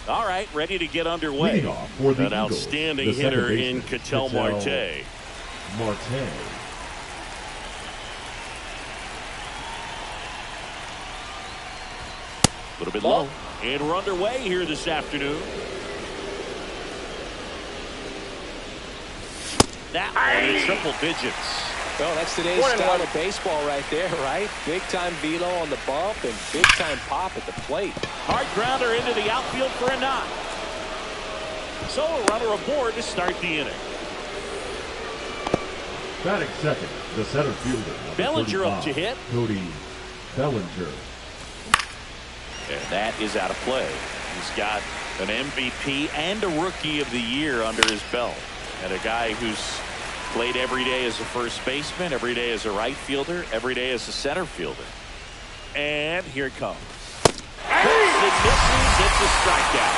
All right, ready to get underway. Leading off for the An Eagles, outstanding the hitter second in baseman, Ketel Marte. Marte. A little bit low. And we're underway here this afternoon. That one in triple digits. Well, that's today's style of baseball right there, right? Big-time velo on the bump and big-time pop at the plate. Hard grounder into the outfield for a knock. So a runner aboard to start the inning. Batting second, the center fielder. Bellinger up to hit. Cody Bellinger. And that is out of play. He's got an MVP and a Rookie of the Year under his belt. And a guy who's played every day as a first baseman, every day as a right fielder, every day as a center fielder. And here it comes. It misses. It's a strikeout.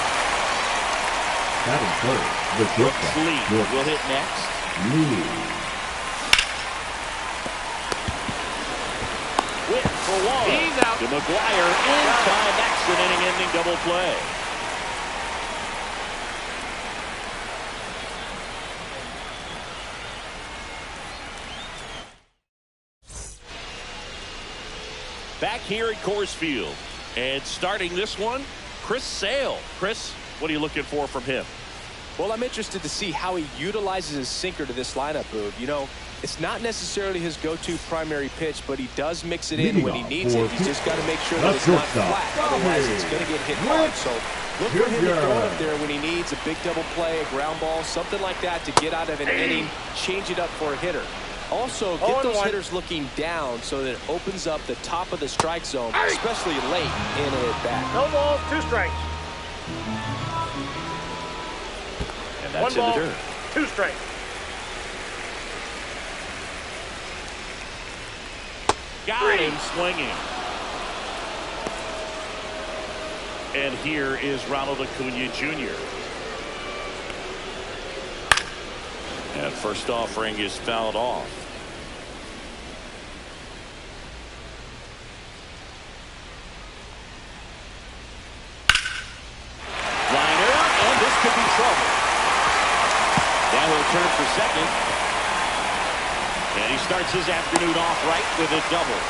Batting third, the shortstop. Lee will hit next. Lee. Whip for one. He's out. To McGuire in time. That's an inning-ending double play. Back here at Coors Field. And starting this one, Chris Sale. Chris, what are you looking for from him? Well, I'm interested to see how he utilizes his sinker to this lineup, Boog. You know, it's not necessarily his go-to primary pitch, but he does mix it in when he needs it. He's just got to make sure that it's not flat. Otherwise, it's going to get hit hard. So look for him to throw it up there when he needs a big double play, a ground ball, something like that to get out of an inning, change it up for a hitter. Also, get those hitters looking down so that it opens up the top of the strike zone, especially late in an at-bat. No balls, 2 strikes. And that's 1 ball, in the dirt. 2 strikes. Got him swinging. And here is Ronald Acuna Jr. And first offering is fouled off. Liner, and this could be trouble. Now he'll turn for second. And he starts his afternoon off right with a double.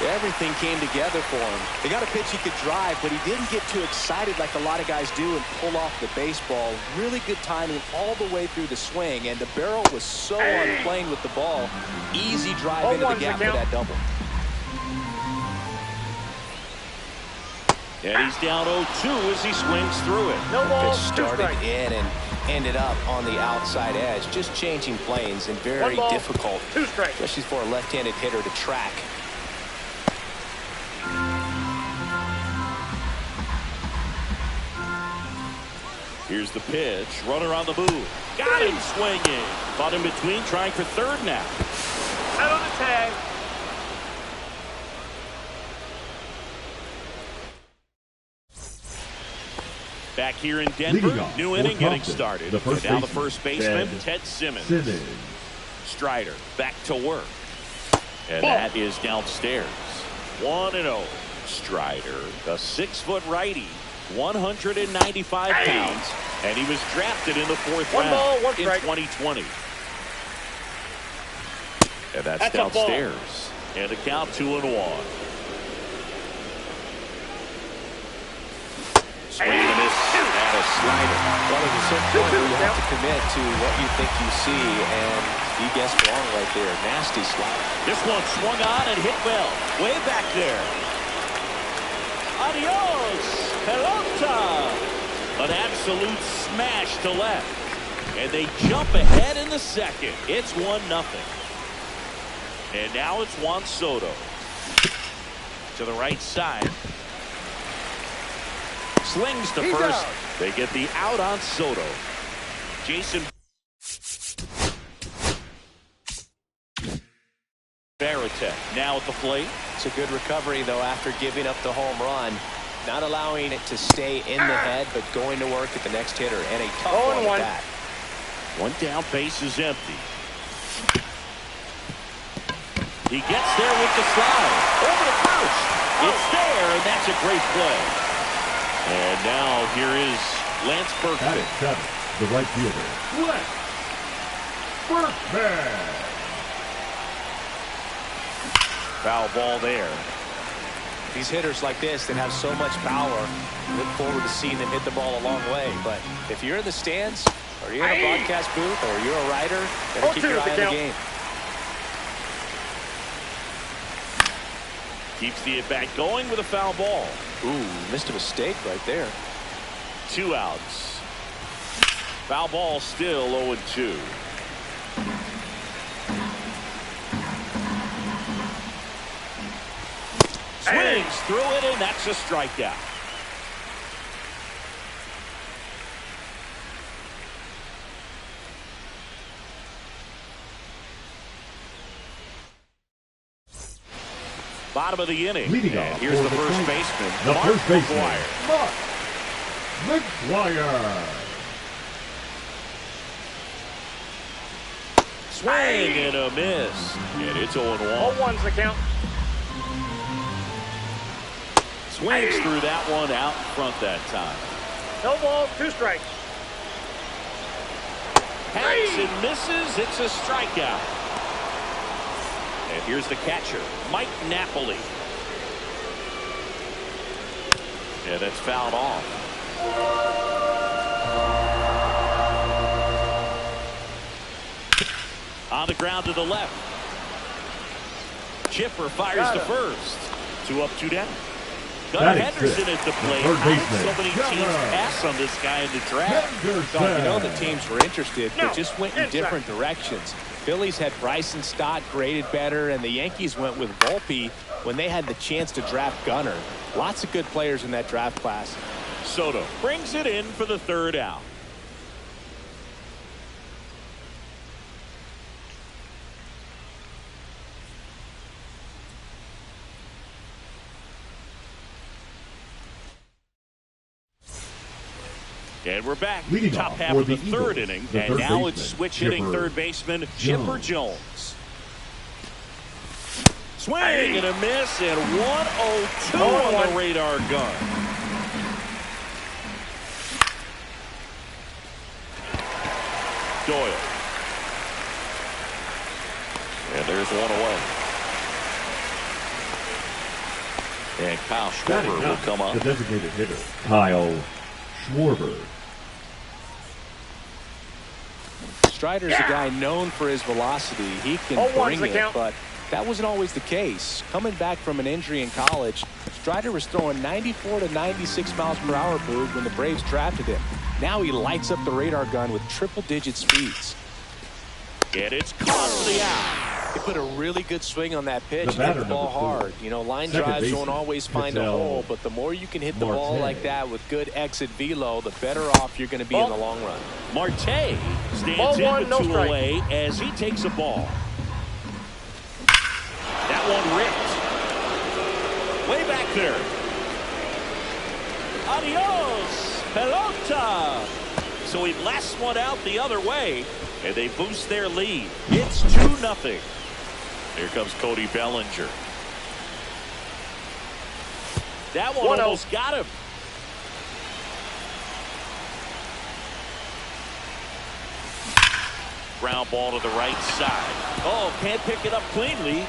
Everything came together for him. They got a pitch he could drive, but he didn't get too excited like a lot of guys do and pull off the baseball. Really good timing all the way through the swing, and the barrel was so on playing with the ball. Easy drive into the gap for that double. And he's down 0-2 as he swings through it. No balls, Pitch 2 started strikes. in and ended up on the outside edge. Just changing planes and very 1 ball, difficult, 2 strikes. especially for a left-handed hitter to track. Here's the pitch. Runner on the move. Got him swinging. Caught in between, trying for third now. Out on the tag. Back here in Denver, new inning getting started. Now the first baseman, Ted Simmons. Strider back to work. And that is downstairs. 1-0. Strider, the 6-foot righty, 195 pounds, and he was drafted in the 4th round in 2020. And that's downstairs. And the count 2-1. Swing and a miss at a slider. Well, there's a certain point where you have to commit to what you think you see, and he guessed wrong right there. Nasty slider. This one swung on and hit well. Way back there. Adios, pelota. An absolute smash to left. And they jump ahead in the second. It's 1-0. And now it's Juan Soto. To the right side. Slings to first. They get the out on Soto. Jason Veritek now at the plate. It's a good recovery, though, after giving up the home run. Not allowing it to stay in the head, but going to work at the next hitter. And a tough one at that. One down, base is empty. He gets there with the slide. Over to first. It's there, and that's a great play. And now here is Lance Berkman. Batting seventh, the right fielder, Lance Berkman. Foul ball there. These hitters like this that have so much power, look forward to seeing them hit the ball a long way. But if you're in the stands, or you're in a broadcast booth, or you're a writer, better keep your eye on the game. Keeps the at-bat going with a foul ball. Ooh, missed a mistake right there. 2 outs. Foul ball still 0-2. Swings through it, and that's a strikeout. Bottom of the inning. Leading and off here's for the the first Giants, baseman, the Mark first baseman, McGwire. Mark McGwire. Swing and a miss. And it's 0-1. 0-1's the count. Swings through that one out in front that time. No balls, 2 strikes. Hacks and misses. It's a strikeout. And here's the catcher, Mike Napoli. Yeah, that's fouled off. On the ground to the left. Chipper fires to first. 2 up, 2 down. Gunnar Henderson at the plate. So many teams pass on this guy in the draft. You know the teams were interested, but just went in different directions. Phillies had Bryson Stott graded better, and the Yankees went with Volpe when they had the chance to draft Gunnar. Lots of good players in that draft class. Soto brings it in for the 3rd out. And we're back. Leading Top off half for of the the 3rd Eagles, inning. the And third now it's baseman, switch hitting Chipper third baseman Chipper Jones. Swing and a miss, and 1-0-2 on the radar gun. Doyle. And there's one away. And Kyle Schwarber will come up. The designated hitter, Kyle Schwarber. Strider's a guy known for his velocity. He can bring it, but that wasn't always the case. Coming back from an injury in college, Strider was throwing 94 to 96 miles per hour, Boog, when the Braves drafted him. Now he lights up the radar gun with triple-digit speeds. And it's caught for the out. He put a really good swing on that pitch and hit the ball hard. You know, line drives don't always find a hole, but the more you can hit the ball like that with good exit velo, the better off you're going to be in the long run. Marte stands in with 2 away as he takes a ball. That one ripped. Way back there. Adios, pelota. So he blasts one out the other way, and they boost their lead. It's 2-0. Here comes Cody Bellinger. That one almost got him. Ground ball to the right side. Oh, can't pick it up cleanly.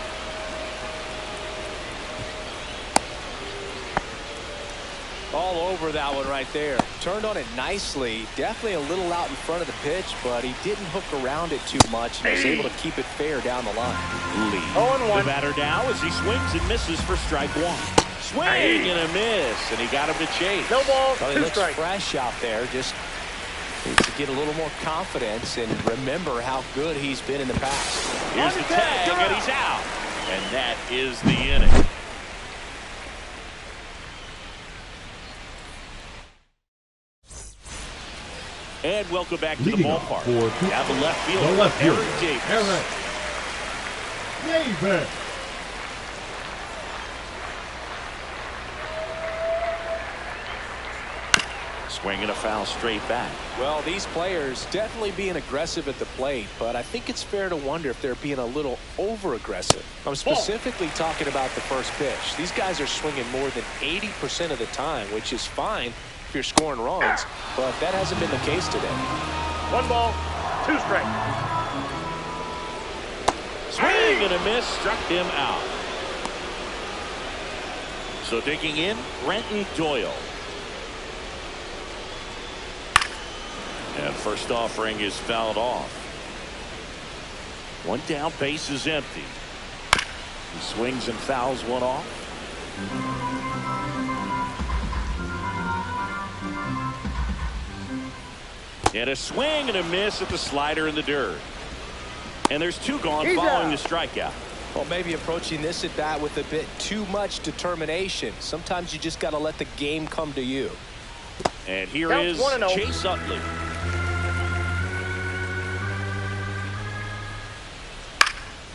All over that one right there. Turned on it nicely. Definitely a little out in front of the pitch, but he didn't hook around it too much and was able to keep it fair down the line. Lee. The batter now as he swings and misses for strike 1. Swing and a miss, and he got him to chase. No ball, well, he looks fresh out there. Just needs to get a little more confidence and remember how good he's been in the past. Here's the tag, and he's out. And that is the inning. And welcome back to the ballpark. Now the left field, Eric Davis. Swinging a foul straight back. Well, these players definitely being aggressive at the plate, but I think it's fair to wonder if they're being a little over-aggressive. I'm specifically talking about the first pitch. These guys are swinging more than 80% of the time, which is fine if you're scoring runs, but that hasn't been the case today. 1 ball, 2 strikes. Swing and a miss, struck him out. So digging in, Renton Doyle. And first offering is fouled off. 1 down, base is empty. He swings and fouls one off. And a swing and a miss at the slider in the dirt. And there's 2 gone following the strikeout. Well, maybe approaching this at bat with a bit too much determination. Sometimes you just got to let the game come to you. And here is Chase Utley.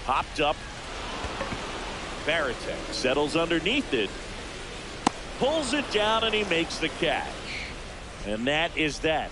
Popped up. Baratek settles underneath it. Pulls it down and he makes the catch. And that is that.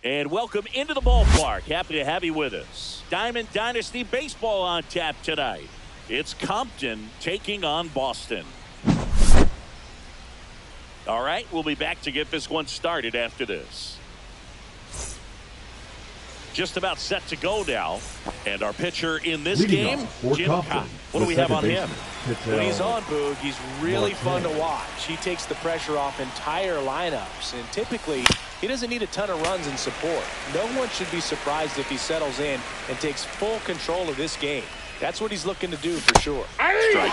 And welcome into the ballpark. Happy to have you with us. Diamond Dynasty Baseball on tap tonight. It's Compton taking on Boston. All right, we'll be back to get this one started after this. Just about set to go now. And our pitcher in this game, Jim Cotton. What do we have on him? When he's on, Boog, he's really fun to watch. He takes the pressure off entire lineups, and typically he doesn't need a ton of runs and support. No one should be surprised if he settles in and takes full control of this game. That's what he's looking to do for sure. Strike 2. Right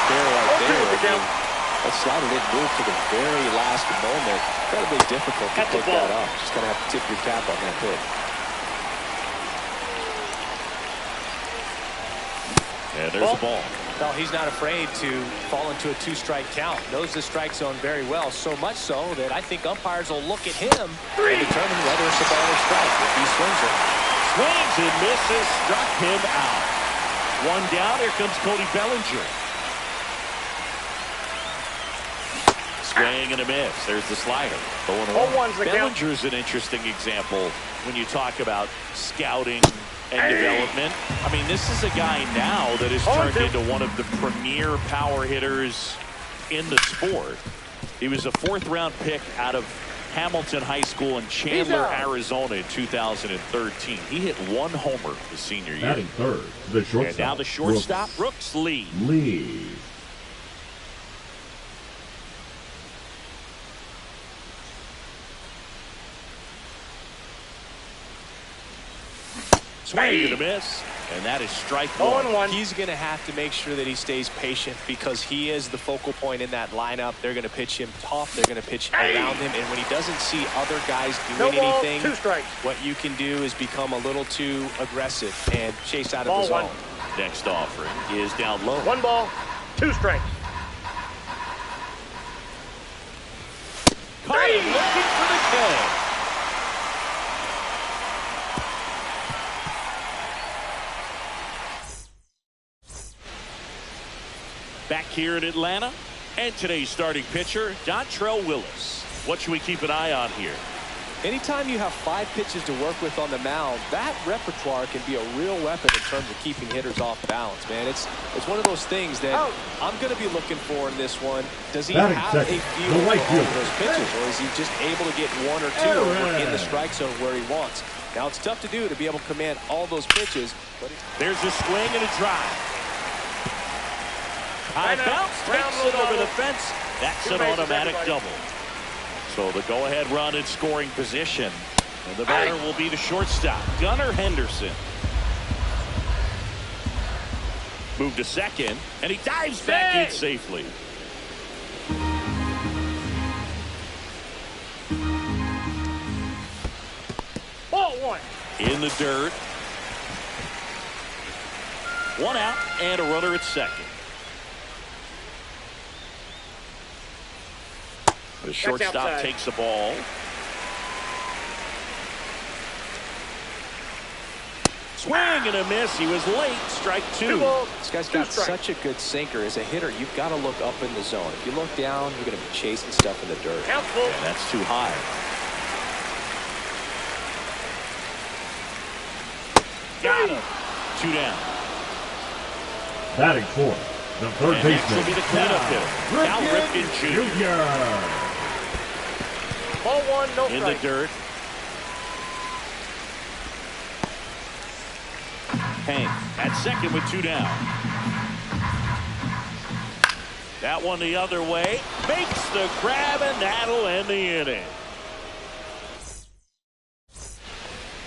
there. That slider didn't move to the very last moment. Incredibly difficult to pick that up. Just going to have to tip your cap on that pitch. And there's the ball. No, he's not afraid to fall into a 2-strike count. Knows the strike zone very well. So much so that I think umpires will look at him and determine whether it's a ball or strike if he swings it. Swings and misses. Struck him out. 1 down. Here comes Cody Bellinger. Swing and a miss. There's the slider. 0-1. Bellinger's an interesting example when you talk about scouting and development. I mean, this is a guy now that has turned into one of the premier power hitters in the sport. He was a 4th-round pick out of Hamilton High School in Chandler, Arizona in 2013. He hit 1 homer his senior year. Batting third, the shortstop. And now the shortstop, Brooks Lee. Swing and a miss, and that is strike 1. He's going to have to make sure that he stays patient because he is the focal point in that lineup. They're going to pitch him tough. They're going to pitch around him. And when he doesn't see other guys doing anything, what you can do is become a little too aggressive and chase out of the zone. Next offering is down low. 1 ball, 2 strikes. Caught him looking for the K. Back here in Atlanta, and today's starting pitcher, Dontrell Willis. What should we keep an eye on here? Anytime you have 5 pitches to work with on the mound, that repertoire can be a real weapon in terms of keeping hitters off balance, man. It's one of those things that I'm going to be looking for in this one. Does he have a feel for all of those pitches, or is he just able to get 1 or 2 in the strike zone where he wants? Now, it's tough to do to be able to command all those pitches. But there's a swing and a drive. High bounce, takes it over the fence. That's an automatic double. So the go-ahead run in scoring position. And the batter will be the shortstop, Gunnar Henderson. Move to second, and he dives back in safely. Ball 1. In the dirt. 1 out and a runner at second. The shortstop takes the ball. Swing and a miss. He was late. Strike 2. This guy's got such a good sinker. As a hitter, you've got to look up in the zone. If you look down, you're going to be chasing stuff in the dirt. Yeah, that's too high. Got him. 2 down. Batting fourth, the third baseman. Next will be the cleanup hitter, Cal Ripken Jr. Ball 1, no strike. In the dirt. Hank at second with 2 down. That one the other way. Makes the grab, and that'll end the inning.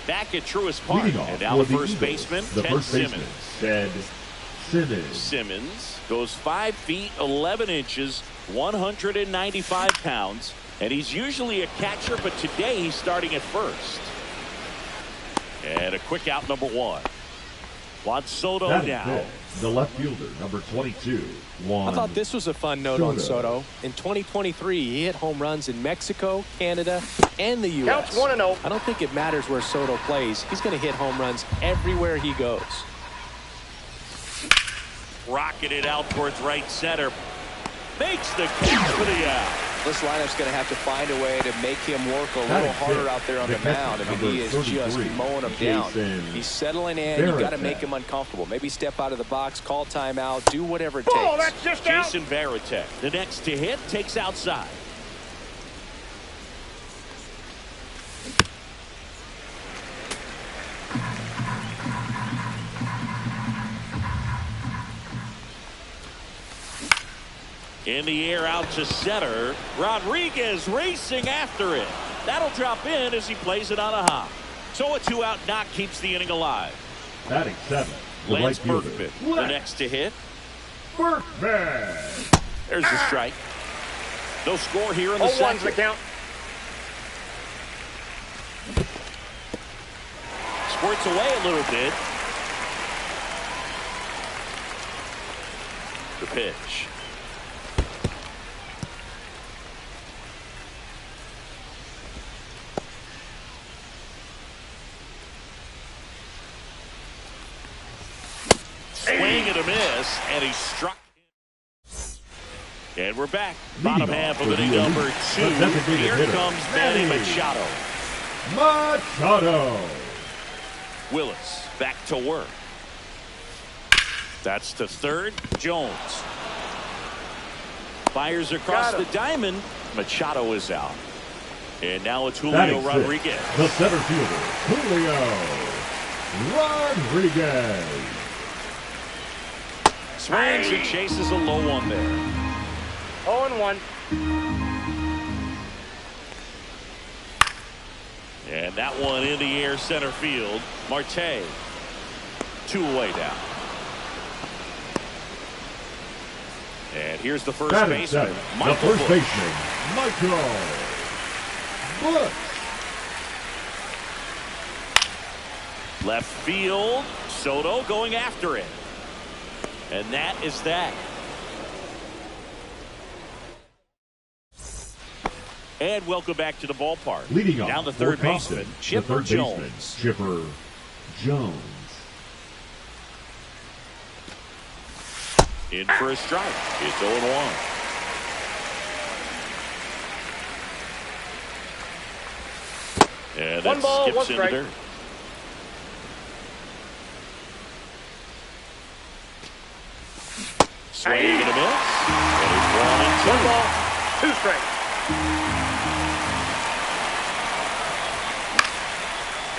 Back at Truist Park. And now the first baseman, Ted Simmons. Simmons goes 5 feet 11 inches, 195 pounds. And he's usually a catcher, but today he's starting at first. And a quick out, number 1. Juan Soto now. The left fielder, number 22. I thought this was a fun note on Soto. In 2023, he hit home runs in Mexico, Canada, and the U.S. Counts 1-0. I don't think it matters where Soto plays. He's going to hit home runs everywhere he goes. Rocketed out towards right center. Makes the catch for the out. This lineup's going to have to find a way to make him work a little harder out there on the mound. I mean, he is just mowing him down. He's settling in. You've got to make him uncomfortable. Maybe step out of the box, call timeout, do whatever it takes. Oh, that's just Jason Varitek, the next to hit, takes outside. In the air out to center. Rodriguez racing after it. That'll drop in as he plays it on a hop. So a 2-out knock keeps the inning alive. Batting 7. Lance Berkman, the next to hit. Berkman. There's the strike. No score here in the second. The count. Squirts away a little bit. The pitch. Swing and a miss, and he struck. And we're back. Bottom half of inning number 2. Here comes Manny Machado. Willis back to work. That's to third. Jones fires across the diamond. Machado is out. And now it's Julio Rodriguez. The center fielder, Julio Rodriguez. Swings and chases a low one there. 0-1. And that one in the air center field. Marte 2 away now. And here's the first baseman, Michael Busch. Left field. Soto going after it. And that is that. And welcome back to the ballpark. Leading off, down the third baseman, Chipper Jones. Chipper Jones. In for a strike. It's 0-1. And One that ball, skips one into strike. dirt. Swing and a miss. And it's 1-2. One ball, 2 strikes.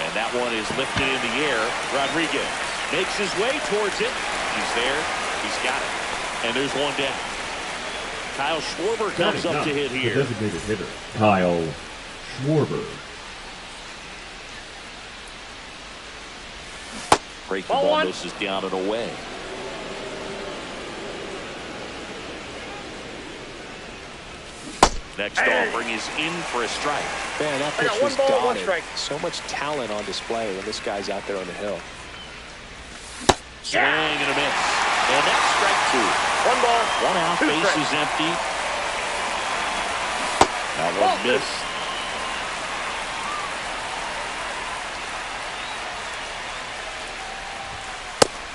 And that one is lifted in the air. Rodriguez makes his way towards it. He's there. He's got it. And there's one down. Kyle Schwarber comes up to hit here. The designated hitter, Kyle Schwarber. Breaking ball misses down and away. Next offering is in for a strike. Man, that pitch was dotted. So much talent on display when this guy's out there on the hill. Swing and a miss. And that's strike 2. One ball. 1 out. Base is empty. That one missed.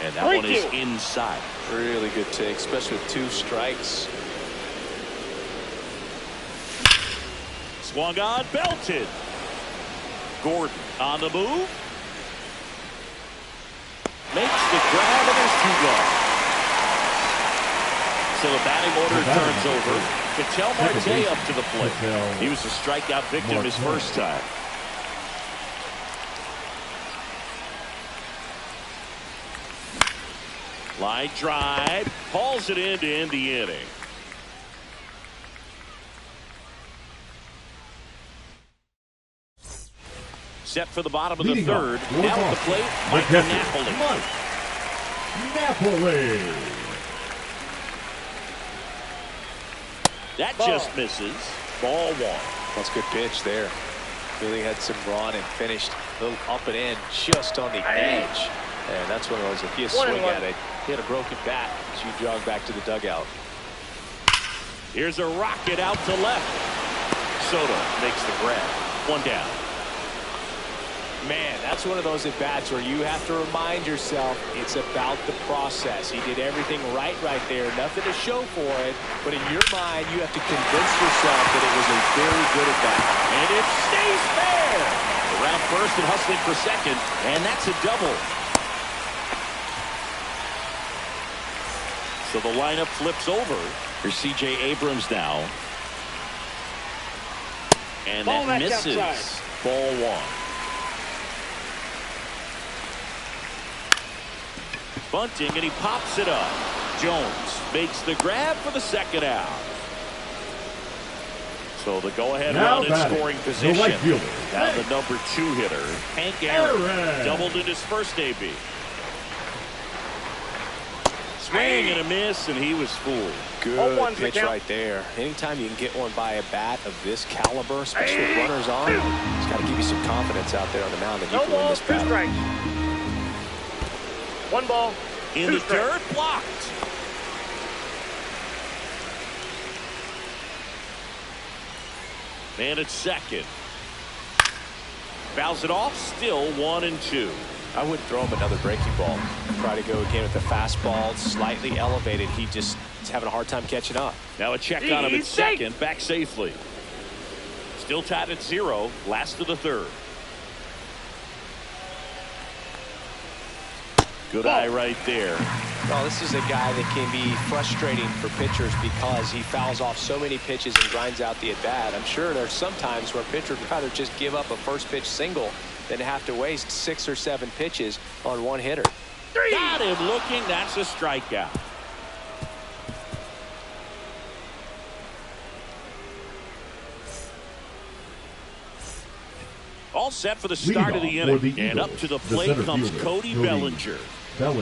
And that one is inside. Really good take, especially with 2 strikes. Swung on, belted. Gordon on the move. Makes the grab, and there's 2 gone. So the batting order turns over. Ketel Marte up to the plate. He was a strikeout victim his first time. Line drive. Hauls it in to end the inning. Set for the bottom of the third. Now at the plate, Mike Napoli. Napoli. That just misses. Ball 1. That's a good pitch there. Really had some run and finished a little up and in just on the edge. And that's one of those, if you swing at it, he had a broken bat as you jog back to the dugout. Here's a rocket out to left. Soto makes the grab. 1 down. Man, that's one of those at-bats where you have to remind yourself it's about the process. He did everything right there. Nothing to show for it. But in your mind, you have to convince yourself that it was a very good at-bat. And it stays fair. Around first and hustling for second. And that's a double. So the lineup flips over. Here's C.J. Abrams now. And that misses. Ball 1. Bunting, and he pops it up. Jones makes the grab for the second out. So the go-ahead run in scoring position. Now the number 2 hitter, Hank Aaron, doubled in his first AB. Swing and a miss, and he was fooled. Good pitch right there. Anytime you can get one by a bat of this caliber, especially with runners on, it's got to give you some confidence out there on the mound that you can win this battle. 1 ball. In the dirt, blocked. Man at second. Fouls it off, still 1-2. I wouldn't throw him another breaking ball. Try to go again with the fastball, slightly elevated. He just is having a hard time catching up. Now a check on him at second, back safely. Still tied at 0, last of the third. Good eye right there. Well, this is a guy that can be frustrating for pitchers because he fouls off so many pitches and grinds out the at-bat. I'm sure there's some times where pitchers would rather just give up a first pitch single than have to waste 6 or 7 pitches on one hitter. Got him looking. That's a strikeout. All set for the start of the inning. And up to the plate comes Cody Bellinger. Well,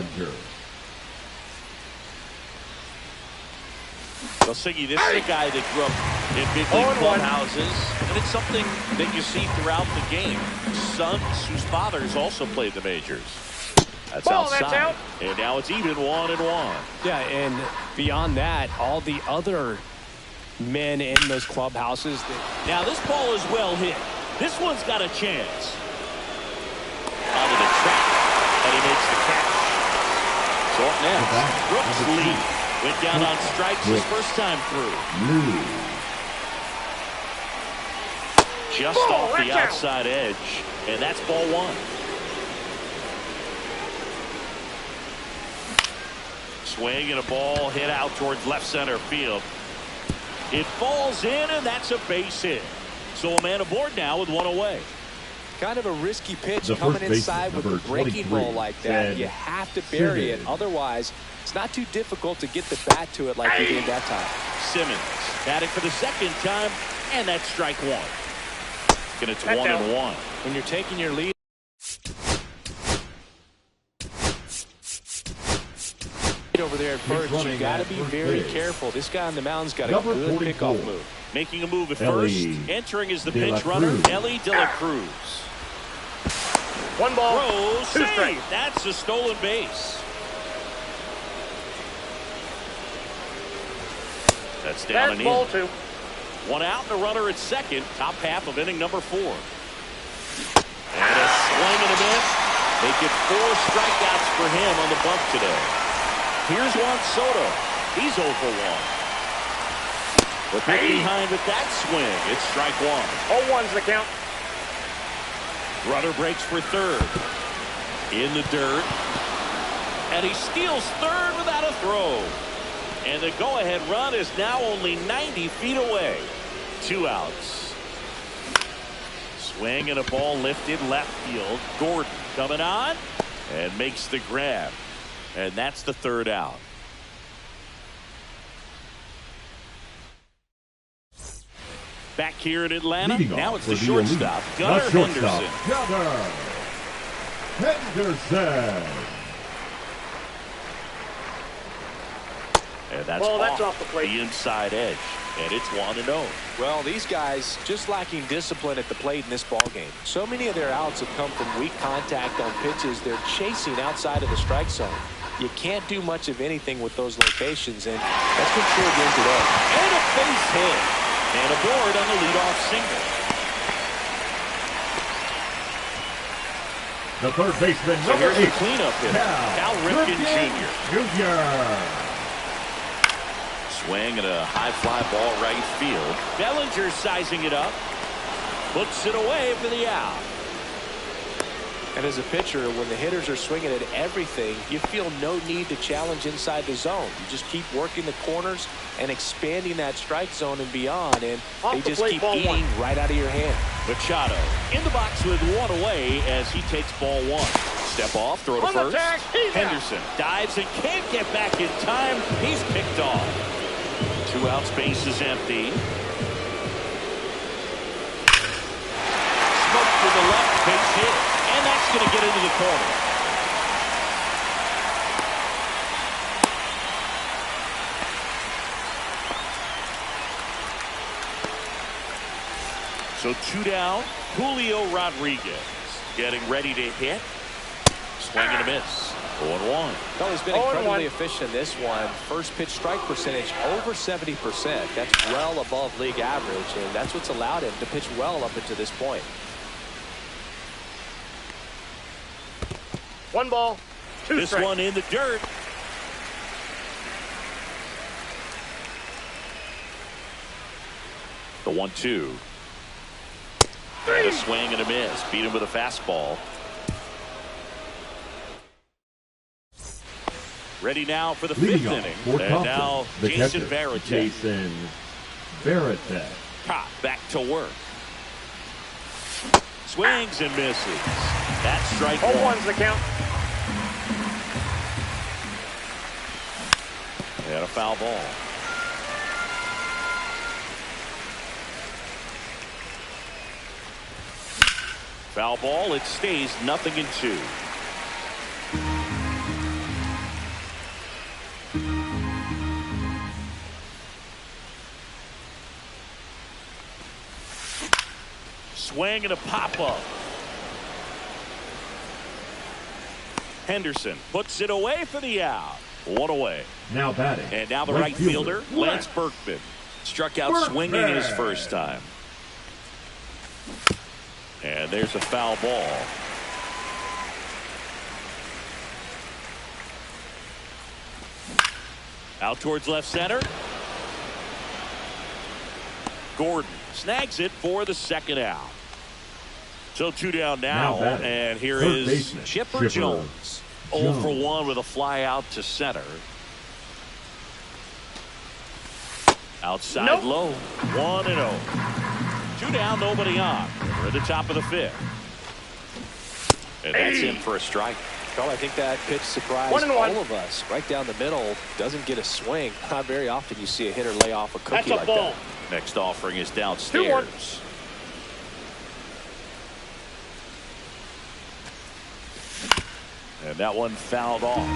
Siggy, this is a guy that grew up in big league clubhouses, and it's something that you see throughout the game. Sons whose fathers also played the majors. That's outside. That's out. And now it's even 1-1. Yeah, and beyond that, all the other men in those clubhouses. Now this ball is well hit. This one's got a chance. Onto the track, and he makes the catch. So up next, Brooks Lee. Went down on strikes his first time through. just off the outside edge, and that's ball one. Swing and a ball hit out towards left center field. It falls in, and that's a base hit. So a man aboard now with one away. Kind of a risky pitch coming inside with a breaking ball like that. You have to bury it. Otherwise, it's not too difficult to get the bat to it like he did that time. Simmons batting for the second time, and that's strike one. And it's 1-1. When you're taking your lead over there at first, you got to be very careful. This guy on the mound's got a good pickoff move. Making a move at first. Entering is the pinch runner, Ellie De La Cruz. One ball, two strikes. That's a stolen base. That's down and in. Ball two. One out and a runner at second. Top half of inning number 4. And a swing and a miss. Make it 4 strikeouts for him on the bump today. Here's Juan Soto. He's 0 for 1. The pick behind with that swing. It's strike 1. 0-1's the count. Runner breaks for third. In the dirt. And he steals third without a throw. And the go-ahead run is now only 90 feet away. 2 outs. Swing and a ball lifted left field. Gordon coming on and makes the grab. And that's the 3rd out. Back here in Atlanta, now it's the shortstop, Gunnar Henderson. Gunnar Henderson. And that's off the plate. The inside edge. And it's 1-0. Well, these guys just lacking discipline at the plate in this ballgame. So many of their outs have come from weak contact on pitches they're chasing outside of the strike zone. You can't do much of anything with those locations, and that's been true again today. And a base hit. And aboard on the leadoff single. The third baseman, So number here's 8. the cleanup hitter, Cal Ripken Jr. Swing and a high fly ball right field. Bellinger sizing it up. Puts it away for the out. And as a pitcher, when the hitters are swinging at everything, you feel no need to challenge inside the zone. You just keep working the corners and expanding that strike zone and beyond, and they just keep eating right out of your hand. Machado in the box with one away as he takes ball 1. Step off, throw to first. Henderson dives and can't get back in time. He's picked off. 2 outs, base is empty. Smoke to the left, base hit. And that's going to get into the corner. So 2 down. Julio Rodriguez getting ready to hit. Swing and a miss. 0-1. Well, he's been incredibly efficient in this one. First pitch strike percentage over 70%. That's well above league average, and that's what's allowed him to pitch well up until this point. 1 ball, 2 This strikes. one in the dirt. The 1-2. And a swing and a miss. Beat him with a fastball. Ready now for the 5th inning. And now Jason Varitek. Pop back to work. Swings and misses. That's strike 0-1's the count. And a foul ball. Foul ball. It stays 0-2. Swing and a pop-up. Henderson puts it away for the out. 1 away. Now batting. And now the right fielder, Lance Berkman. Struck out swinging his first time. And there's a foul ball. Out towards left center. Gordon snags it for the second out. So 2 down now and here is Chipper Jones. 0 for 1 with a fly out to center. Outside low. 1-0. 2 down, nobody on. We're at the top of the 5th. And that's in for a strike. Well, I think that pitch surprised all of us. Right down the middle, doesn't get a swing. Not very often you see a hitter lay off a cookie like that. Next offering is downstairs. 2-1. And that one fouled off.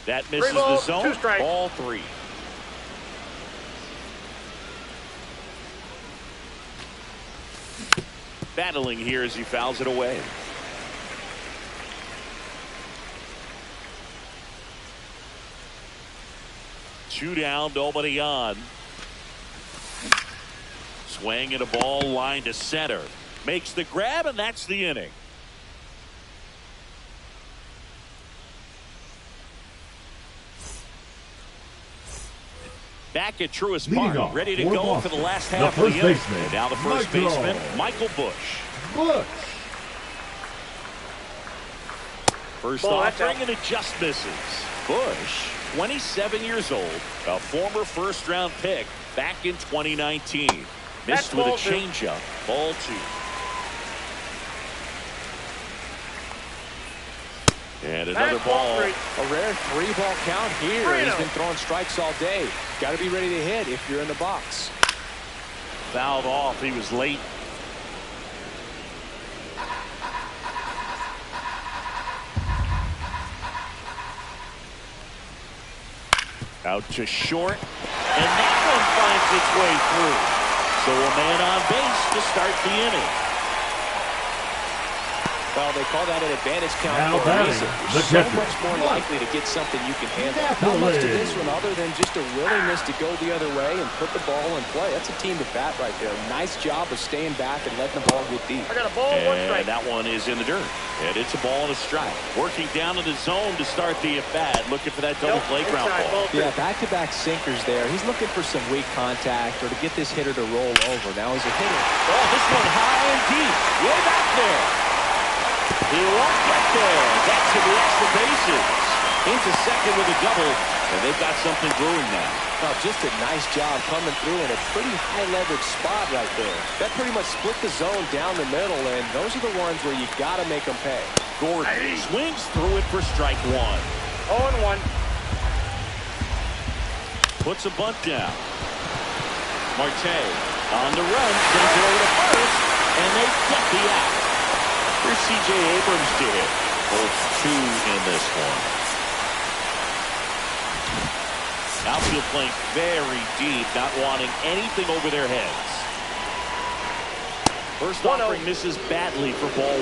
That misses the zone. Ball 3. Battling here as he fouls it away. Two down, nobody on. Swing and a ball line to center. Makes the grab, and that's the inning. Back at Truist Park, ready to go for the last half of the inning. And now the first baseman, Michael Busch. First offering, and it just misses. Busch, 27 years old, a former first-round pick back in 2019. Missed with a changeup. Ball 2. And another ball. A rare 3-ball count here. He's been throwing strikes all day. Got to be ready to hit if you're in the box. Fouled off. He was late. Out to short. And that one finds its way through. So a man on base to start the inning. Well, they call that an advantage count for a reason. You're so much more likely to get something you can handle. Not much to this one other than just a willingness to go the other way and put the ball in play. That's a team to bat right there. Nice job of staying back and letting the ball get deep. I got a ball, one strike. And that one is in the dirt. And it's a ball and a strike. Working down to the zone to start the at-bat. Looking for that double play ground ball. Yeah, back-to-back sinkers there. He's looking for some weak contact or to get this hitter to roll over. Now he's a hitter. Oh, this one high and deep. Way back there. He won't get there. That's to the extra bases. Into second with a double. And they've got something brewing now. Well, just a nice job coming through in a pretty high-leverage spot right there. That pretty much split the zone down the middle, and those are the ones where you got to make them pay. Gordon swings through it for strike 1. 0-1. Puts a bunt down. Marte on the run. Sends it over to first, and they get the out. Here's C.J. Abrams to hit. Both 2 in this one. Outfield playing very deep, not wanting anything over their heads. First offering misses badly for ball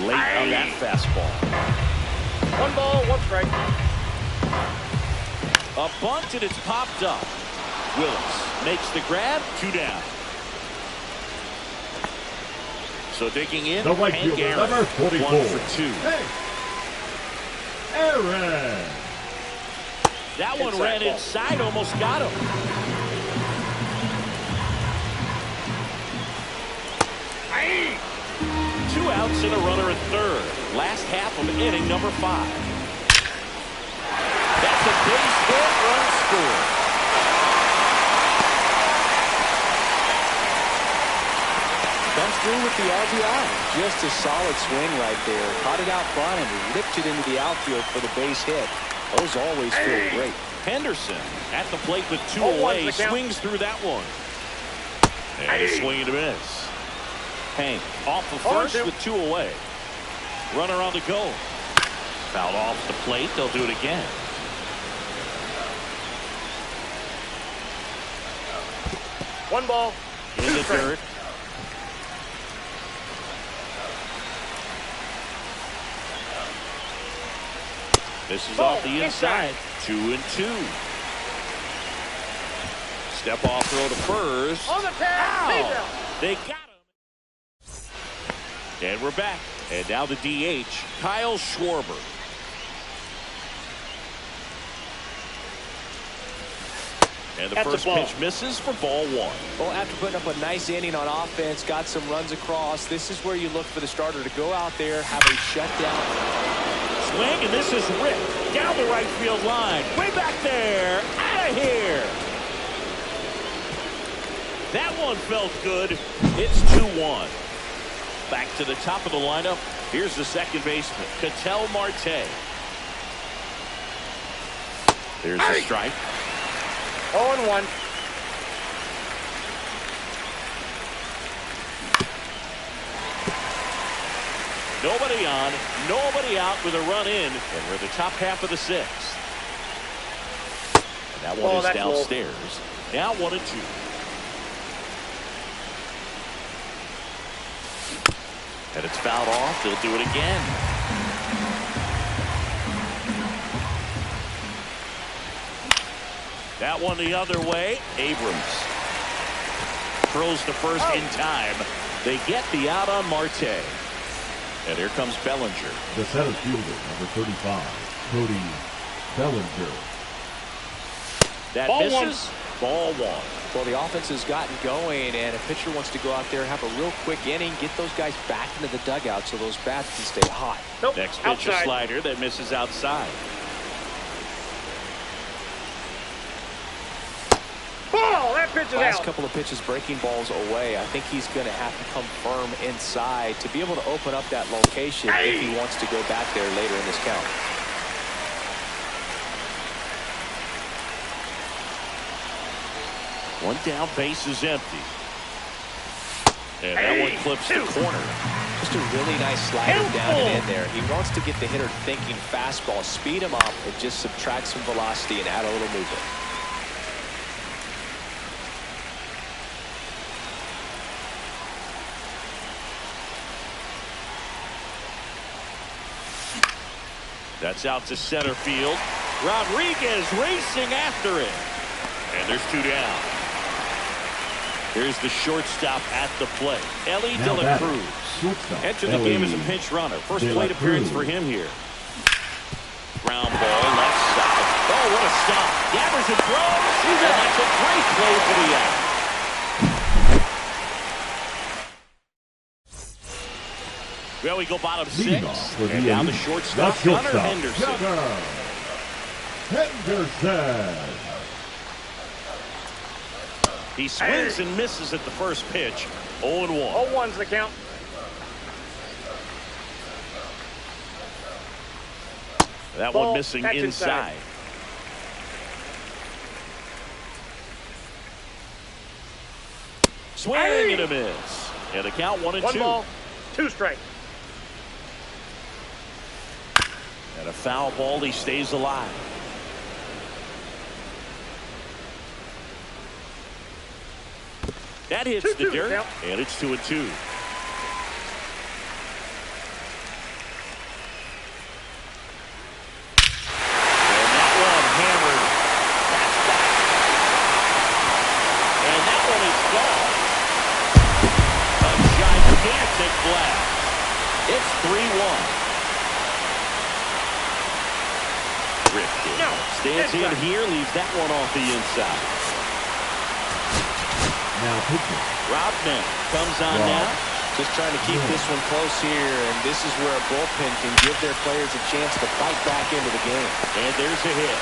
1. Late on that fastball. 1 ball, 1 strike. A bunt, and it's popped up. Willis makes the grab. 2 down. So digging in, the right fielder, number 44. 1 for 2. Hey. Aaron. That one ran inside, almost got him. Aye. 2 outs and a runner at third. Last half of inning number 5. That's a base hit, run scored. Comes through with the RBI. Just a solid swing right there. Caught it out front and ripped it into the outfield for the base hit. Those always feel great. Henderson at the plate with 2 away. Swings through that one. And a swing and a miss. Hank off the first with 2 away. Runner on the go. Fouled off the plate. They'll do it again. One ball. In the dirt. This is off the inside. 2-2. Step off throw to first. On the tag. They got him. And we're back. And now the DH, Kyle Schwarber. And the first pitch misses for ball one. Well, after putting up a nice inning on offense, got some runs across, this is where you look for the starter to go out there, have a shutdown. Swing, and this is ripped down the right field line. Way back there. Out of here. That one felt good. It's 2-1. Back to the top of the lineup. Here's the second baseman, Ketel Marte. There's the strike. 0-1. Nobody on, nobody out with a run in, and we're the top half of the sixth. And that one is downstairs. Low. Now 1-2. And it's fouled off. They'll do it again. That one the other way. Abrams throws to first in time. They get the out on Marte. And here comes Bellinger. The center fielder, number 35, Cody Bellinger. That ball misses. Ball one. Well, the offense has gotten going, and a pitcher wants to go out there, have a real quick inning, get those guys back into the dugout so those bats can stay hot. Nope. Next pitch, a slider that misses outside. Ball! That pitch is Last out. couple of pitches breaking balls away. I think he's going to have to come firm inside to be able to open up that location if he wants to go back there later in this count. One down, base is empty. And that one clips the corner. Just a really nice slider down and in there. He wants to get the hitter thinking fastball, speed him up, and just subtract some velocity and add a little movement. That's out to center field. Rodriguez racing after it. And there's two down. Here's the shortstop at the plate, Ellie De La Cruz. Entered the game as a pinch runner. First plate appearance for him here. Ground ball, left side. Oh, what a stop. Gathers and throws. And that's a great play for the out. Well, we go bottom six. And now the shortstop, Gunnar Henderson. He swings and misses at the first pitch. 0-1. 0-1's the count. That one missing inside. Swing and a miss. And the count 1-2. 1 ball, 2 strikes. And a foul ball, he stays alive. That hits the dirt, now. And it's 2-2. And that one hammered. That's back. And that one is gone. A gigantic blast. It's 3-1. Rifkin stands in here, leaves that one off the inside. Now pitching. Rodman comes on now. Just trying to keep this one close here, and this is where a bullpen can give their players a chance to fight back into the game. And there's a hit.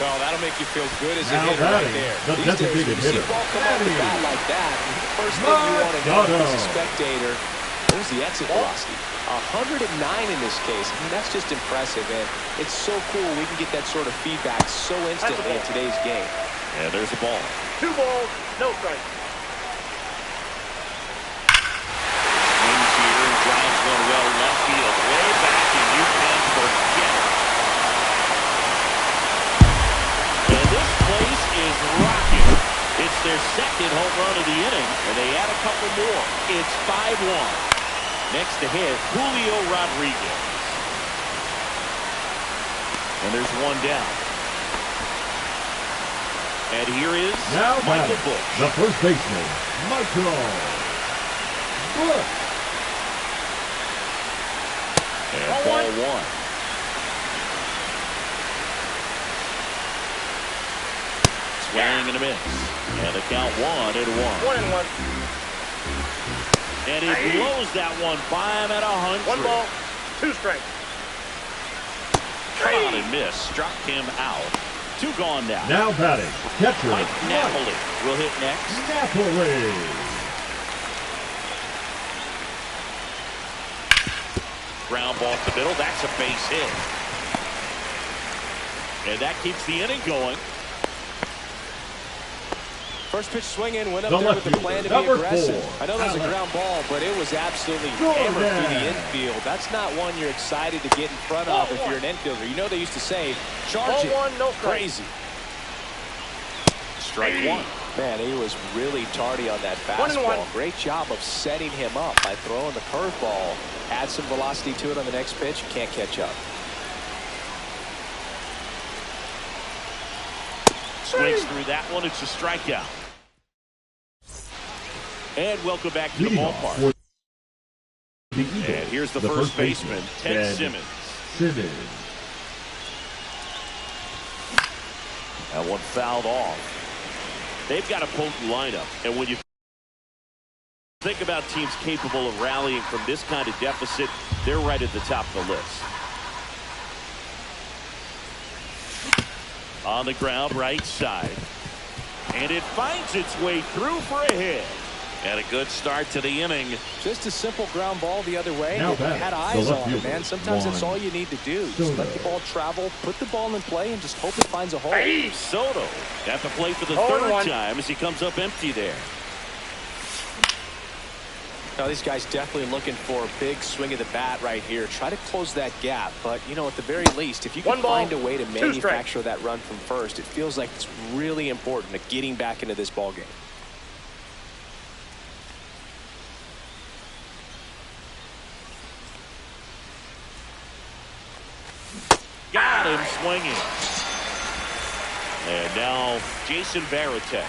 Oh, that'll make you feel good as a hitter right there. These days, when you see a ball come off the bat like that, the first thing you want to know as a spectator, there's the exit velocity. 109 in this case. I mean, that's just impressive, and it's so cool we can get that sort of feedback so instantly in today's game. And there's a ball. 2 balls, no strike. Swings here and drives one well left field. Way back, and you can forget it. And this place is rocking. It's their second home run of the inning, and they add a couple more. It's 5-1. Next to hit, Julio Rodriguez. And there's one down. And here is now Michael Busch. The first baseman, Michael Busch. And ball one. Swing and a miss. And the count 1-1. 1-1. And he blows that one by him at 100. 1 ball, 2 strikes. Come on and miss. Struck him out. 2 gone now. Now batting, catcher Mike Napoli will hit next. Napoli. Ground ball to the middle. That's a base hit. And that keeps the inning going. First pitch swinging, went up The there with the left plan to fielder, be number aggressive. 4, I know that was a Alex. ground ball, but it was absolutely hammered through the infield. That's not one you're excited to get in front of if you're an infielder. You know they used to say, charge it. Ball 1, no strike. Crazy. Strike 1. Man, he was really tardy on that 1-1. fastball. Great job of setting him up by throwing the curveball. Add some velocity to it on the next pitch. Can't catch up. Swings through that one. It's a strikeout. And welcome back to the Leading off ballpark. for the Eagles, And here's the first baseman, Ted Simmons. Simmons. That one fouled off. They've got a potent lineup. And when you think about teams capable of rallying from this kind of deficit, they're right at the top of the list. On the ground, right side. And it finds its way through for a hit. And a good start to the inning. Just a simple ground ball the other way. Now If you batting, had the eyes left on it, fielder, man. Sometimes that's Juan all you need to do. Just Soto. let the ball travel, put the ball in play, and just hope it finds a hole. Soto at the plate for the 0-1. third time as he comes up empty there. Now, these guys definitely looking for a big swing of the bat right here. Try to close that gap. But, you know, at the very least, if you can 1 ball, find a way to 2 manufacture that run from first, it feels like it's really important to getting back into this ball game. Got him swinging. And now Jason Varitek.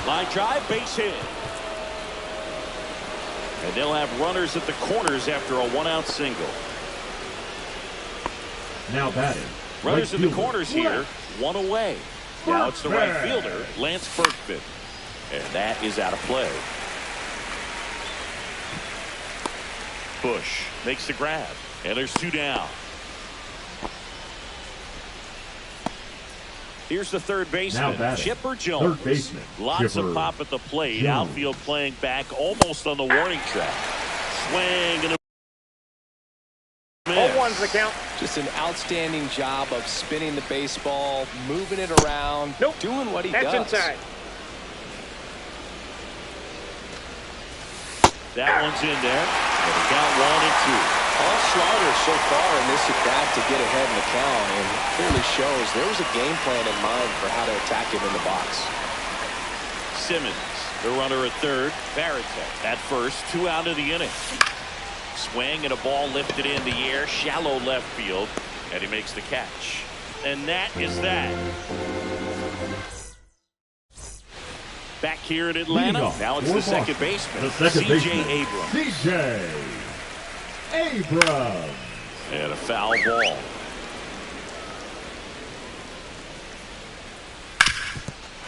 Line drive, base hit. And they'll have runners at the corners after a 1-out single. Now batting, Runners right in the fielder, corners here, 1 away. Now it's the right fielder, Lance Berkman. And that is out of play. Busch makes the grab. And there's 2 down. Here's the third baseman, Chipper Jones. Third baseman, Lots Chipper of pop at the plate. Jones. Outfield playing back almost on the warning track. Swing and a miss. 0-1's the count. Just an outstanding job of spinning the baseball, moving it around, Nope. doing what he That's does. inside. That one's in there. And the count 1-2. All sliders so far in this at-bat to get ahead in the count, and it clearly shows there was a game plan in mind for how to attack him in the box. Simmons, the runner at third. Varitek at first. 2 out of the inning. Swing and a ball lifted in the air. Shallow left field. And he makes the catch. And that is that. Back here in Atlanta. Now it's the second baseman, C.J. Abrams. C.J. Abrams. And a foul ball.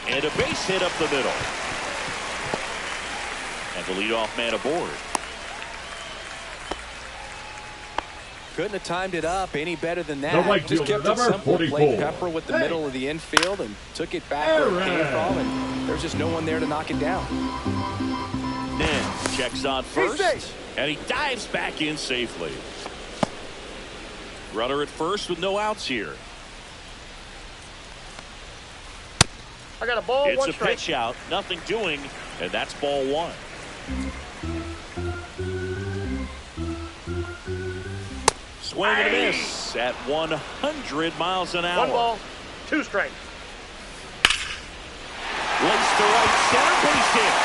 And a base hit up the middle. And the leadoff man aboard. Couldn't have timed it up any better than that. The right Just fielder, kept it number simple. 44. Played Pepper with the middle of the infield and took it back where it came from, and there's just no one there to knock it down. Nen checks on first, and he dives back in safely. Runner at first with no outs here. I got a ball, It's 1 a strike. pitch out, nothing doing, and that's ball 1. Swing and a miss at 100 miles an hour. 1 ball, 2 strikes. Lace to right center, base hit.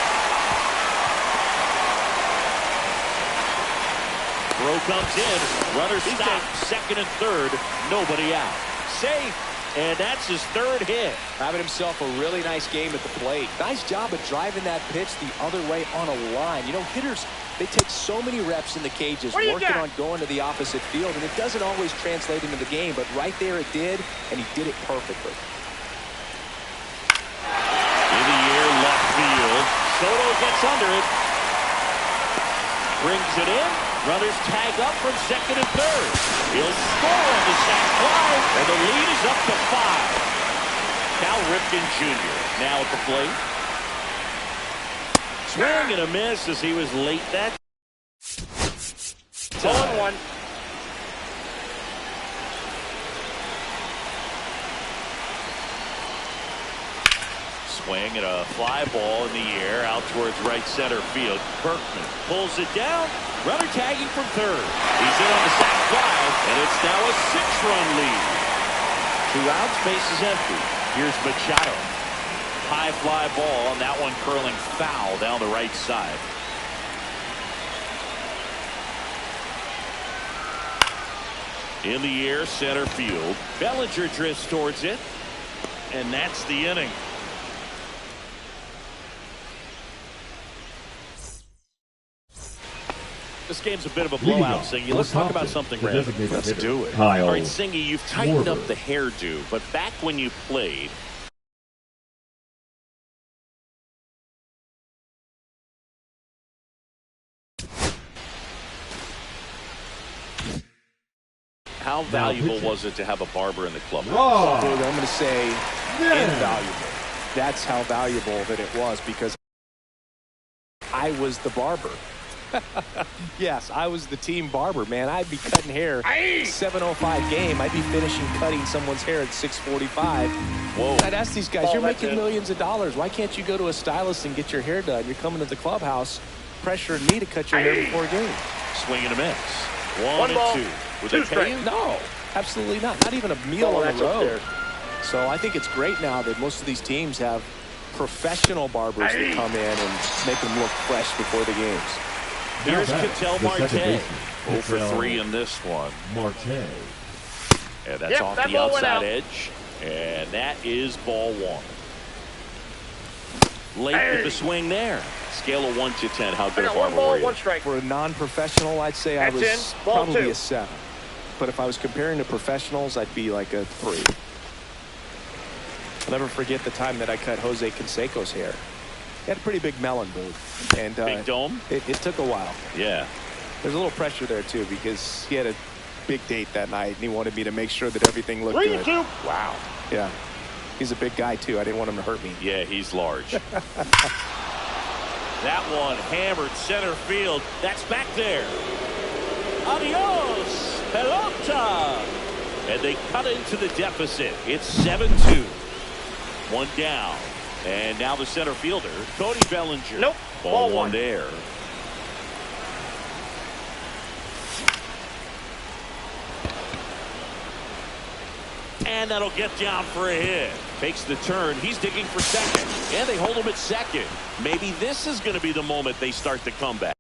Throw comes in. Runner stopped. Second and third. Nobody out. Safe. And that's his third hit. Having himself a really nice game at the plate. Nice job of driving that pitch the other way on a line. You know, hitters, they take so many reps in the cages working on going to the opposite field, and it doesn't always translate into the game, but right there it did, and he did it perfectly. In the air, left field. Soto gets under it. Brings it in. Runners tag up from second and third. He'll score on the sac fly, and the lead is up to 5. Cal Ripken Jr. now at the plate. Swing and a miss as he was late that time. 0-1. Swing and a fly ball in the air out towards right center field. Berkman pulls it down. Runner tagging from third. He's in on the sac fly, and it's now a 6-run lead. 2 outs, base is empty. Here's Machado. High fly ball, and that one curling foul down the right side. In the air, center field. Bellinger drifts towards it, and that's the inning. This game's a bit of a blowout, Singy. Let's talk about something random. Let's do it. All right, Singy, you've tightened up the hairdo, but back when you played, how valuable was it to have a barber in the club? Dude, I'm going to say invaluable. That's how valuable that it was, because I was the barber. Yes, I was the team barber, man. I'd be cutting hair 7:05 game. I'd be finishing cutting someone's hair at 6:45. Whoa. I'd ask these guys, you're making millions of dollars. Why can't you go to a stylist and get your hair done? You're coming to the clubhouse pressuring me to cut your hair before a game. Swing and a miss. 1 ball, and 2. Would 2 they pay you? No, absolutely not. Not even a meal on the road. So I think it's great now that most of these teams have professional barbers that come in and make them look fresh before the games. Here's Ketel Marte. 0 for 3 in this one. Marte. And that's off the outside edge. And that is ball 1. Late with the swing there. Scale of 1 to 10. How good a barber were you? 1 strike. For a non-professional, I'd say I was probably a 7. But if I was comparing to professionals, I'd be like a 3. I'll never forget the time that I cut Jose Canseco's hair. He had a pretty big melon, dude. And big dome? It took a while. Yeah. There's a little pressure there, too, because he had a big date that night, and he wanted me to make sure that everything looked good. 3-2. Wow. Yeah. He's a big guy, too. I didn't want him to hurt me. Yeah, he's large. That one hammered center field. That's back there. Adios, pelota. And they cut into the deficit. It's 7-2. 1 down. And now the center fielder, Cody Bellinger. Nope. Ball 1 there. And that'll get down for a hit. Takes the turn. He's digging for second. And they hold him at second. Maybe this is going to be the moment they start the comeback.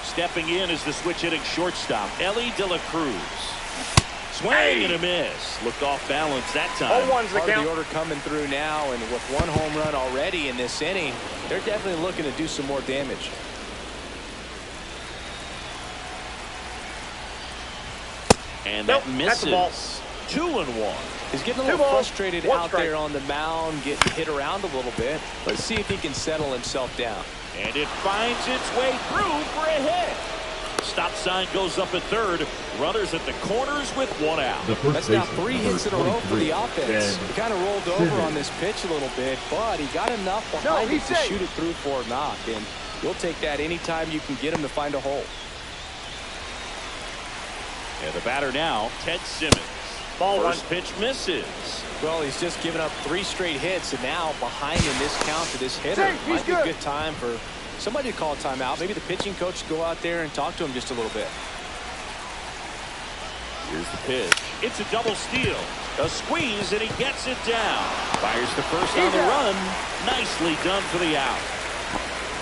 Stepping in is the switch hitting shortstop, Ellie De La Cruz. Swing and a miss. Looked off balance that time. 0-1's the Part of count. the order coming through now, and with 1 home run already in this inning, they're definitely looking to do some more damage. And that misses. That's a ball. 2-1. He's getting a little frustrated out there on the mound, getting hit around a little bit. Let's see if he can settle himself down. And it finds its way through for a hit. Stop sign goes up at third. Runners at the corners with 1 out. That's now 3 hits in a row for the offense. He kind of rolled over on this pitch a little bit, but he got enough behind it to shoot it through for a knock. And you'll take that anytime you can get him to find a hole. And the batter now, Ted Simmons. Ball 1. First pitch misses. Well, he's just given up 3 straight hits, and now behind in this count to this hitter. Might be a good time for Somebody to call a timeout. Maybe the pitching coach go out there and talk to him just a little bit. Here's the pitch. It's a double steal. A squeeze, and he gets it down. Fires the first on the run. Nicely done for the out.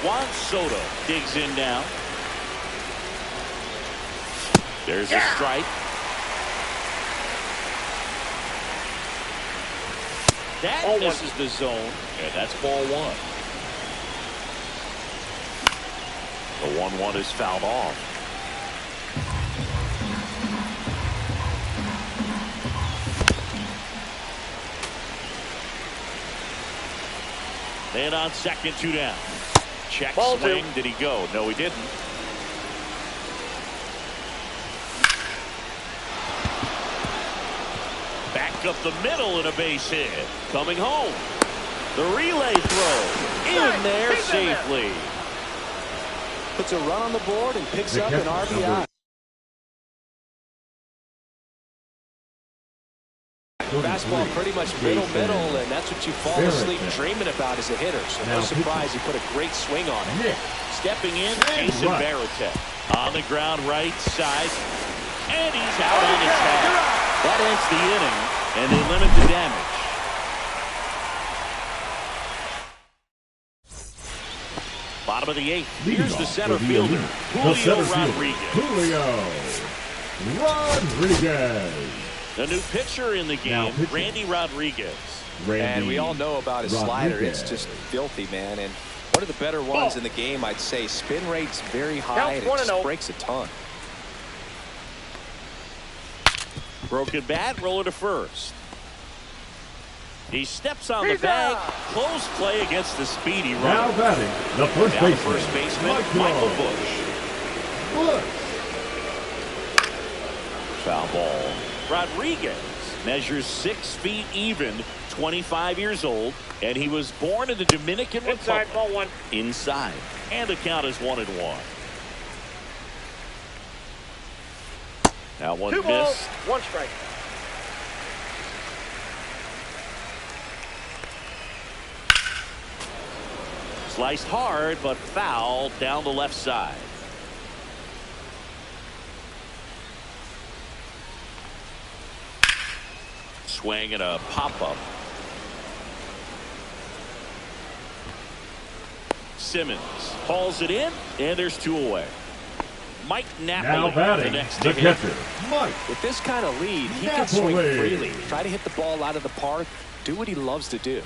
Juan Soto digs in now. There's a strike. That misses the zone, and that's ball one. The 1-1 is fouled off. And on second, 2 down. Check swing. Did he go? No, he didn't. Back up the middle and a base hit. Coming home. The relay throw. In there safely. Puts a run on the board and picks up an RBI. Fastball pretty much middle, and that's what you fall asleep dreaming about as a hitter. So no surprise he put a great swing on it. Stepping in, Jason Varitek. On the ground, right side. And he's out on his head. That ends the inning, and they limit the damage. Bottom of the 8th. Here's the center fielder, Julio Rodriguez. The new pitcher in the game, Randy Rodriguez. And we all know about his slider. It's just filthy, man. And one of the better ones in the game, I'd say. Spin rate's very high, and it just breaks a ton. Broken bat, roller to first. He steps on the bag. Close play against the speedy runner. Now batting, the first baseman, Michael Busch. Foul ball. Rodriguez measures 6 feet even, 25 years old, and he was born in the Dominican Republic. Inside, ball one. Inside. And the count is 1-1. Now 1 2 miss. balls, 1 strike. Sliced hard, but foul down the left side. Swing and a pop-up. Simmons hauls it in, and there's 2 away. Mike Napoli, the next to hit. With this kind of lead, he can swing freely. Try to hit the ball out of the park. Do what he loves to do.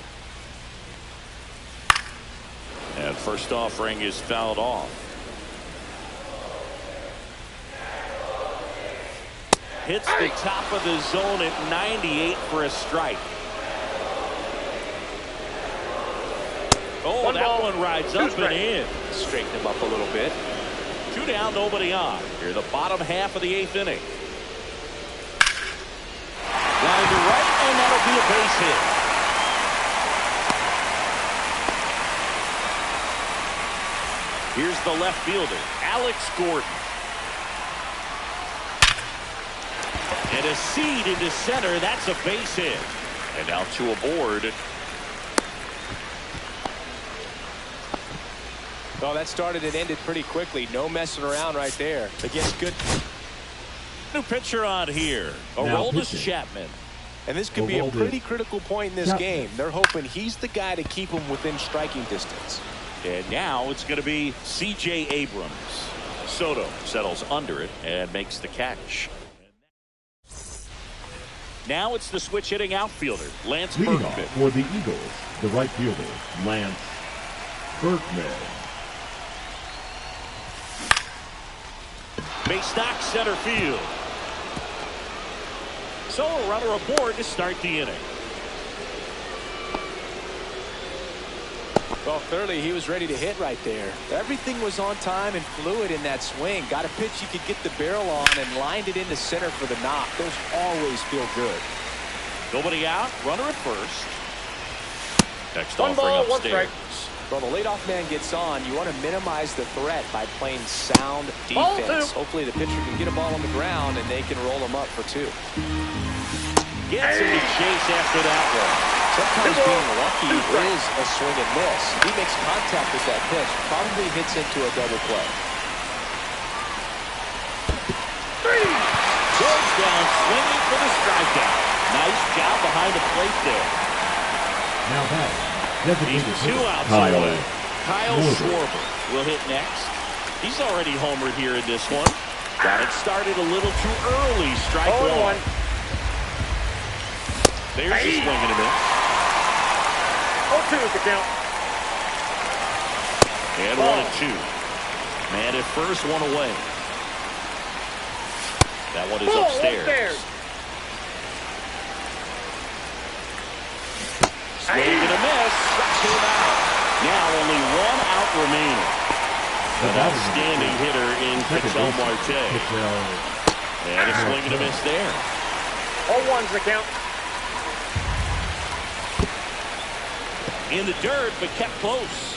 And first offering is fouled off. Hits the top of the zone at 98 for a strike. Oh, that one rides up and in. Straighten him up a little bit. 2 down, nobody on. Here, the bottom half of the 8th inning. Line to right, and that'll be a base hit. Here's the left fielder, Alex Gordon. And a seed into center. That's a base hit. And now 2 aboard. Well, that started and ended pretty quickly. No messing around right there. Against good. New pitcher on here. Aroldis Chapman. And this could be a pretty critical point in this game. They're hoping he's the guy to keep him within striking distance. And now it's going to be C.J. Abrams. Soto settles under it and makes the catch. Now it's the switch hitting outfielder, Lance Berkman. For the Eagles, the right fielder, Lance Berkman. Base knock center field. So a runner aboard to start the inning. Well, clearly he was ready to hit right there. Everything was on time and fluid in that swing. Got a pitch you could get the barrel on and lined it into center for the knock. Those always feel good. Nobody out. Runner at first. Next 1 offering ball, 1 upstairs. strike. Well, the leadoff man gets on. You want to minimize the threat by playing sound defense. Hopefully the pitcher can get a ball on the ground and they can roll him up for 2. Gets him to chase after that one. Sometimes being lucky is a swing and miss. He makes contact with that pitch, probably hits into a double play. Goes down swinging for the strikeout. Nice job behind the plate there. Now that He's 2 outs away. Kyle Schwarber will hit next. He's already homered here in this one. Got it started a little too early. Strike one. There's a swing and a miss. 0-2 is the count. And 1-2. Man at first, one away. That one is upstairs. Swing and a miss. Struck him out. Now only 1 out remaining. An outstanding hitter in Ketel Marte. And a swing and a miss there. 0-1's the count. In the dirt, but kept close.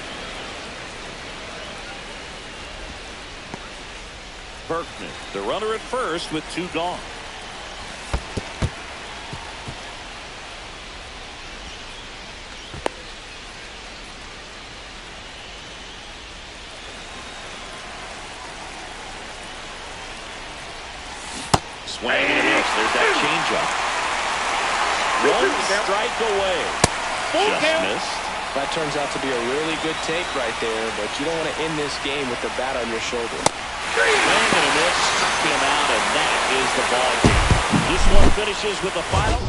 Berkman, the runner at first with 2 gone. Swing and a miss. There's that changeup. 1 strike away. Just missed. That turns out to be a really good take right there, but you don't want to end this game with the bat on your shoulder. Swing and a miss. Struck him out, and that is the ball game. This one finishes with the final.